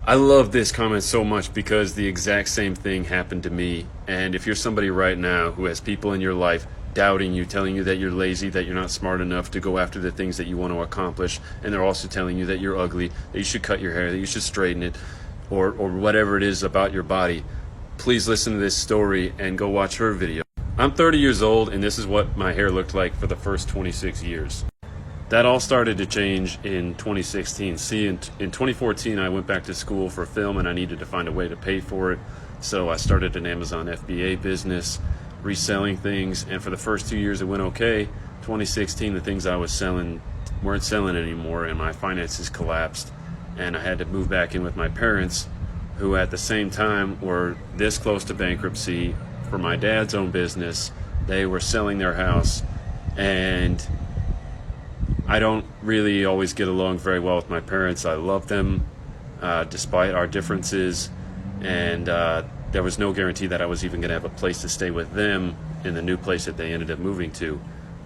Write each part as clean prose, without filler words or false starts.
I love this comment so much because the exact same thing happened to me. And if you're somebody right now who has people in your life doubting you, telling you that you're lazy, that you're not smart enough to go after the things that you want to accomplish, and they're also telling you that you're ugly, that you should cut your hair, that you should straighten it, or whatever it is about your body, please listen to this story and go watch her video. I'm 30 years old, and this is what my hair looked like for the first 26 years. That all started to change in 2016. See, in 2014, I went back to school for film and I needed to find a way to pay for it. So I started an Amazon FBA business, reselling things. And for the first 2 years, it went okay. 2016, the things I was selling weren't selling anymore and my finances collapsed. And I had to move back in with my parents, who at the same time were this close to bankruptcy for my dad's own business. They were selling their house, and I don't really always get along very well with my parents. I love them despite our differences, and there was no guarantee that I was even going to have a place to stay with them in the new place that they ended up moving to.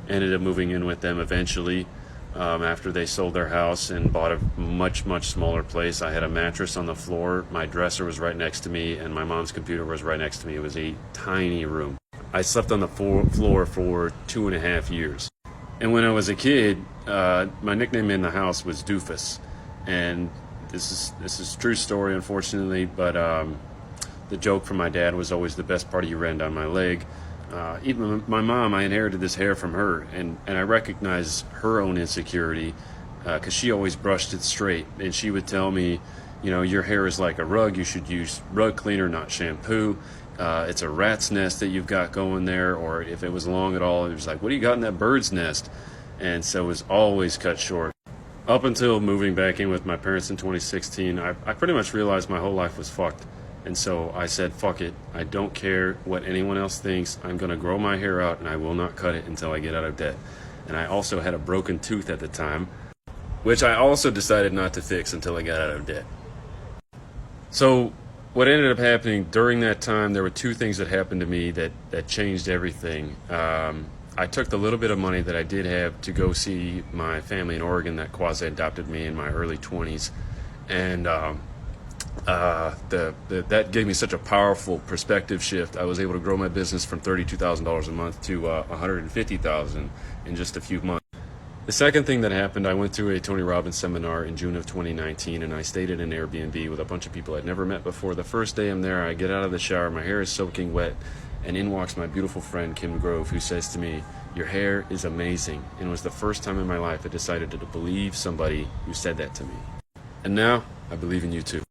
Ended up moving in with them eventually after they sold their house and bought a much smaller place. I had a mattress on the floor, my dresser was right next to me, and my mom's computer was right next to me. It was a tiny room. I slept on the floor for 2.5 years. And when I was a kid, my nickname in the house was Doofus, and this is a true story, unfortunately. But the joke from my dad was always the best part of you ran down my leg. Even my mom, I inherited this hair from her, and I recognize her own insecurity because she always brushed it straight, and she would tell me, you know, your hair is like a rug. You should use rug cleaner, not shampoo. It's a rat's nest that you've got going there, or if it was long at all, it was like, what do you got in that bird's nest? And so it was always cut short. Up until moving back in with my parents in 2016, I pretty much realized my whole life was fucked. And so I said, fuck it. I don't care what anyone else thinks. I'm going to grow my hair out, and I will not cut it until I get out of debt. And I also had a broken tooth at the time, which I also decided not to fix until I got out of debt. So what ended up happening during that time, there were two things that happened to me that changed everything. I took the little bit of money that I did have to go see my family in Oregon that quasi-adopted me in my early 20s. And that gave me such a powerful perspective shift. I was able to grow my business from $32,000 a month to $150,000 in just a few months. The second thing that happened, I went to a Tony Robbins seminar in June of 2019, and I stayed at an Airbnb with a bunch of people I'd never met before. The first day I'm there, I get out of the shower, my hair is soaking wet, and in walks my beautiful friend Kim Grove, who says to me, "Your hair is amazing." And it was the first time in my life I decided to believe somebody who said that to me. And now I believe in you too.